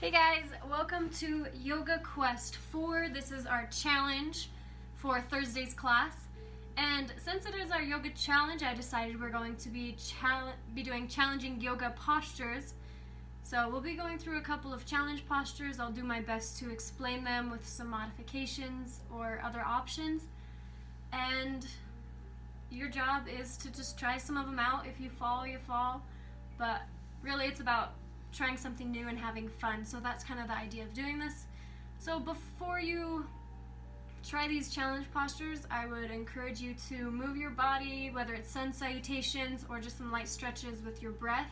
Hey guys, welcome to Yoga Quest 4. This is our challenge for Thursday's class. And since it is our yoga challenge, I decided we're going to be doing challenging yoga postures. So we'll be going through a couple of challenge postures. I'll do my best to explain them with some modifications or other options. And your job is to just try some of them out. If you fall, you fall. But really it's about trying something new and having fun. So that's kind of the idea of doing this. So before you try these challenge postures, I would encourage you to move your body, whether it's sun salutations or just some light stretches with your breath,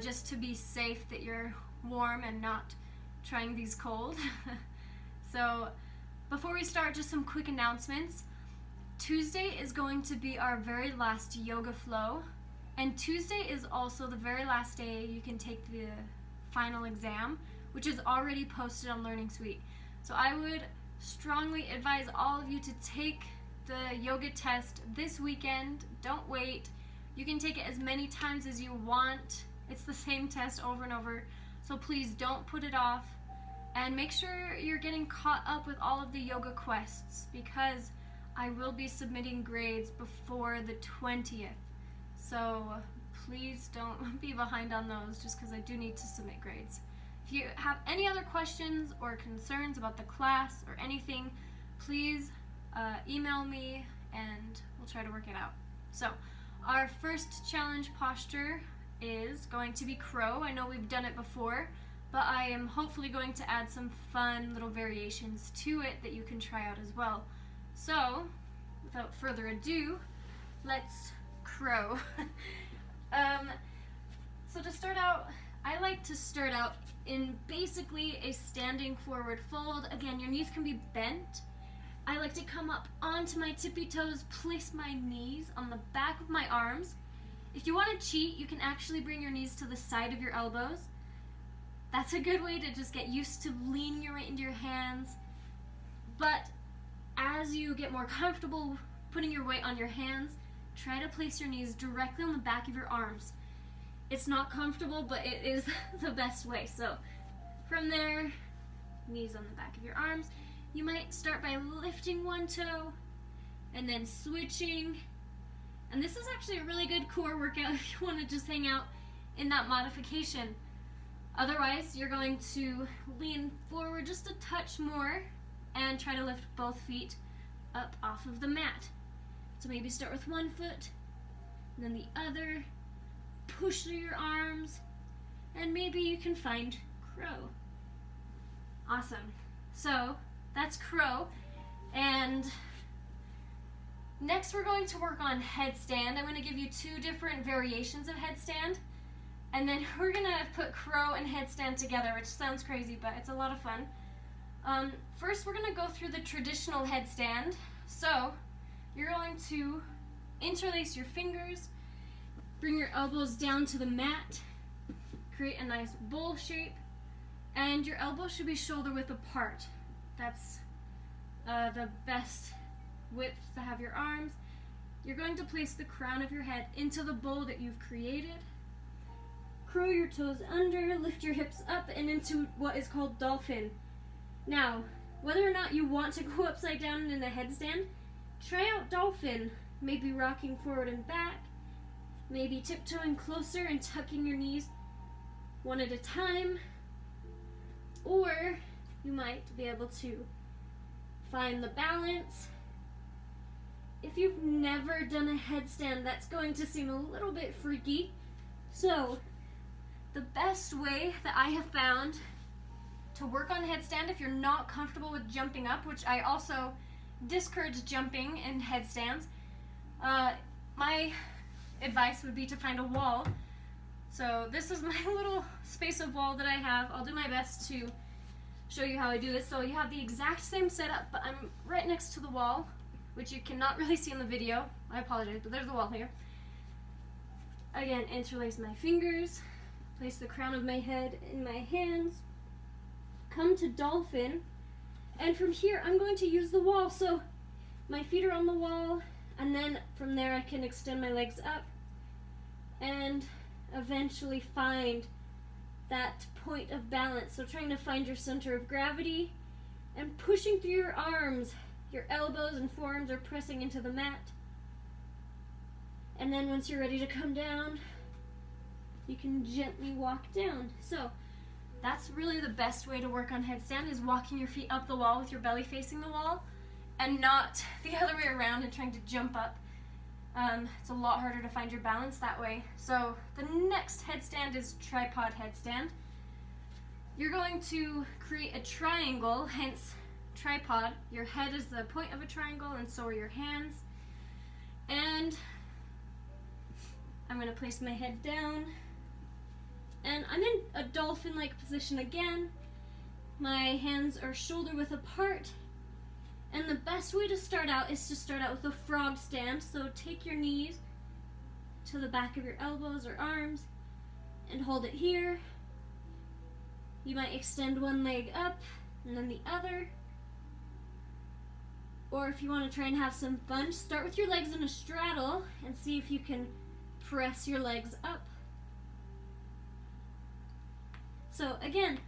just to be safe that you're warm and not trying these cold. So before we start, just some quick announcements. Tuesday is going to be our very last yoga flow. And Tuesday is also the very last day you can take the final exam, which is already posted on Learning Suite. So I would strongly advise all of you to take the yoga test this weekend. Don't wait. You can take it as many times as you want. It's the same test over and over. So please don't put it off. And make sure you're getting caught up with all of the yoga quests, because I will be submitting grades before the 20th. So please don't be behind on those, just because I do need to submit grades. If you have any other questions or concerns about the class or anything, please email me and we'll try to work it out. So our first challenge posture is going to be crow. I know we've done it before, but I am hopefully going to add some fun little variations to it that you can try out as well. So without further ado, let's crow. So to start out, I like to start out in basically a standing forward fold. Again, your knees can be bent. I like to come up onto my tippy toes, place my knees on the back of my arms. If you want to cheat, you can actually bring your knees to the side of your elbows. That's a good way to just get used to leaning your weight into your hands. But as you get more comfortable putting your weight on your hands, try to place your knees directly on the back of your arms. It's not comfortable, but it is the best way. So from there, knees on the back of your arms. You might start by lifting one toe and then switching. And this is actually a really good core workout if you want to just hang out in that modification. Otherwise, you're going to lean forward just a touch more and try to lift both feet up off of the mat. So maybe start with one foot, and then the other, push through your arms, and maybe you can find crow. Awesome. So that's crow. And next we're going to work on headstand. I'm going to give you two different variations of headstand, and then we're going to put crow and headstand together, which sounds crazy, but it's a lot of fun. First, we're going to go through the traditional headstand. So you're going to interlace your fingers, bring your elbows down to the mat, create a nice bowl shape, and your elbows should be shoulder width apart. That's the best width to have your arms. You're going to place the crown of your head into the bowl that you've created. Curl your toes under, lift your hips up and into what is called dolphin. Now, whether or not you want to go upside down in a headstand, try out dolphin, maybe rocking forward and back, maybe tiptoeing closer and tucking your knees one at a time, or you might be able to find the balance. If you've never done a headstand, that's going to seem a little bit freaky. So the best way that I have found to work on headstand, if you're not comfortable with jumping up, which I also discourage jumping in headstands, my advice would be to find a wall. So this is my little space of wall that I have. I'll do my best to show you how I do this. So you have the exact same setup, but I'm right next to the wall, which you cannot really see in the video. I apologize, but there's the wall here. Again, interlace my fingers, place the crown of my head in my hands, come to dolphin, and from here I'm going to use the wall. So my feet are on the wall, and then from there I can extend my legs up and eventually find that point of balance. So trying to find your center of gravity and pushing through your arms. Your elbows and forearms are pressing into the mat. And then once you're ready to come down, you can gently walk down. So that's really the best way to work on headstand, is walking your feet up the wall with your belly facing the wall and not the other way around and trying to jump up. It's a lot harder to find your balance that way. So the next headstand is tripod headstand. You're going to create a triangle, hence tripod. Your head is the point of a triangle and so are your hands. And I'm going to place my head down. And I'm in a dolphin-like position again. My hands are shoulder width apart. And the best way to start out is to start out with a frog stand. So take your knees to the back of your elbows or arms and hold it here. You might extend one leg up and then the other. Or if you want to try and have some fun, start with your legs in a straddle and see if you can press your legs up. So again,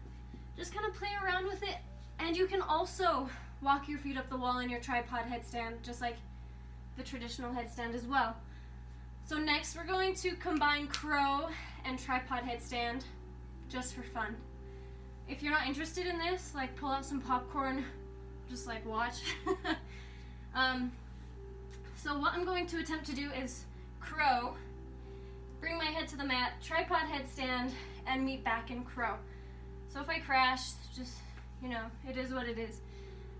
just kind of play around with it, and you can also walk your feet up the wall in your tripod headstand, just like the traditional headstand as well. So next we're going to combine crow and tripod headstand just for fun. If you're not interested in this, like pull out some popcorn, just like watch. So what I'm going to attempt to do is crow, bring my head to the mat, tripod headstand, and meet back in crow. So if I crash, just, you know, it is what it is.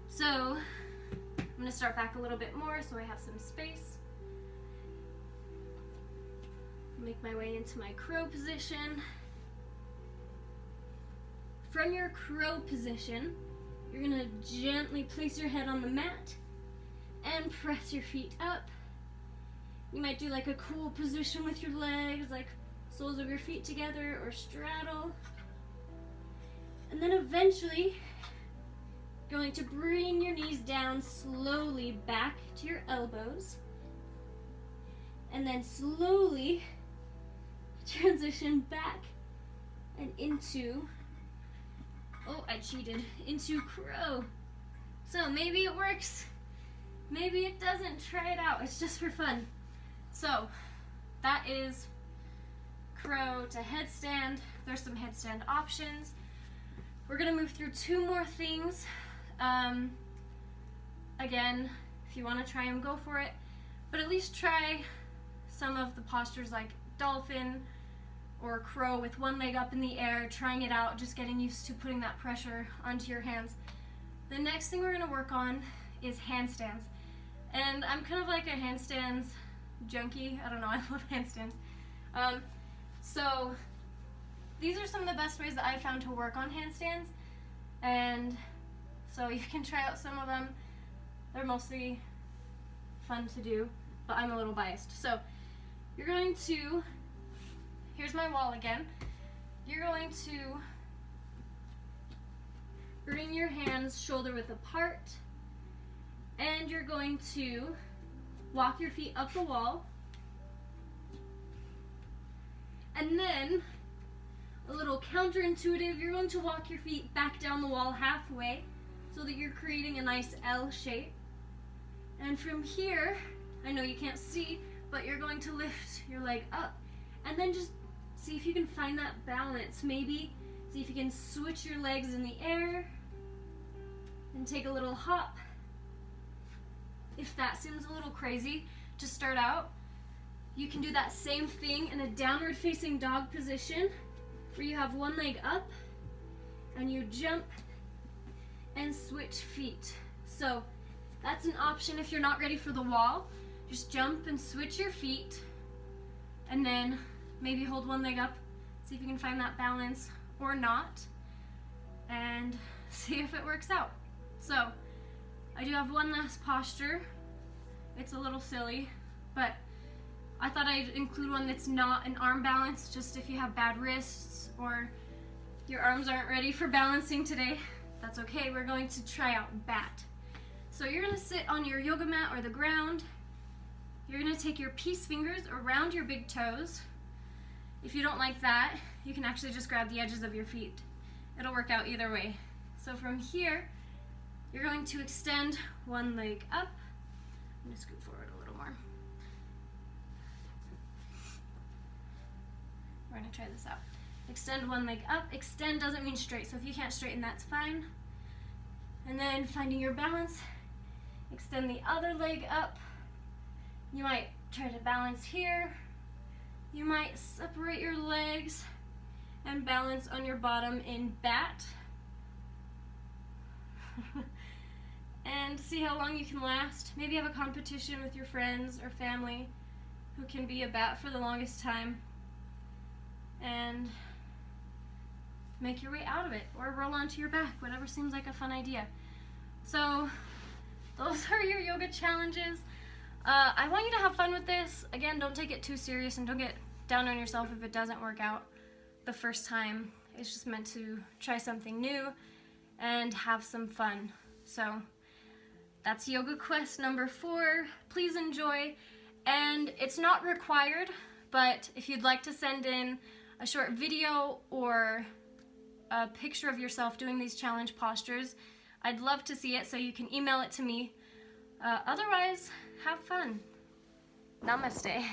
So I'm going to start back a little bit more so I have some space. Make my way into my crow position. From your crow position, you're going to gently place your head on the mat and press your feet up. You might do like a cool position with your legs, like soles of your feet together, or straddle. And then eventually, going to bring your knees down slowly back to your elbows. And then slowly transition back and into, oh, I cheated, into crow. So maybe it works, maybe it doesn't. Try it out, it's just for fun. So that is crow to headstand. There's some headstand options. We're gonna move through two more things. Again, if you wanna try them, go for it. But at least try some of the postures like dolphin or crow with one leg up in the air, trying it out, just getting used to putting that pressure onto your hands. The next thing we're gonna work on is handstands. And I'm kind of like a handstands junkie. I don't know, I love handstands. So these are some of the best ways that I found to work on handstands, and so you can try out some of them. They're mostly fun to do, but I'm a little biased. So you're going to, here's my wall again, you're going to bring your hands shoulder width apart, and you're going to walk your feet up the wall, and then a little counterintuitive, you're going to walk your feet back down the wall halfway so that you're creating a nice L shape. And from here, I know you can't see, but you're going to lift your leg up and then just see if you can find that balance. Maybe see if you can switch your legs in the air and take a little hop. If that seems a little crazy to start out, you can do that same thing in a downward facing dog position where you have one leg up and you jump and switch feet. So that's an option if you're not ready for the wall. Just jump and switch your feet and then maybe hold one leg up, see if you can find that balance or not, and see if it works out. So I do have one last posture. It's a little silly, but I thought I'd include one that's not an arm balance, just if you have bad wrists or your arms aren't ready for balancing today, that's okay. We're going to try out bat. So you're gonna sit on your yoga mat or the ground. You're gonna take your peace fingers around your big toes. If you don't like that, you can actually just grab the edges of your feet. It'll work out either way. So from here, you're going to extend one leg up. I'm going to scoot forward a little more. We're going to try this out. Extend one leg up. Extend doesn't mean straight, so if you can't straighten, that's fine. And then finding your balance, extend the other leg up. You might try to balance here. You might separate your legs and balance on your bottom in bat. And see how long you can last. Maybe have a competition with your friends or family who can be a bat for the longest time. And make your way out of it, or roll onto your back, whatever seems like a fun idea. So those are your yoga challenges. I want you to have fun with this. Again, don't take it too serious and don't get down on yourself if it doesn't work out the first time. It's just meant to try something new and have some fun. So that's Yoga Quest number 4. Please enjoy. And it's not required, but if you'd like to send in a short video or a picture of yourself doing these challenge postures, I'd love to see it, so you can email it to me. Otherwise, have fun. Namaste.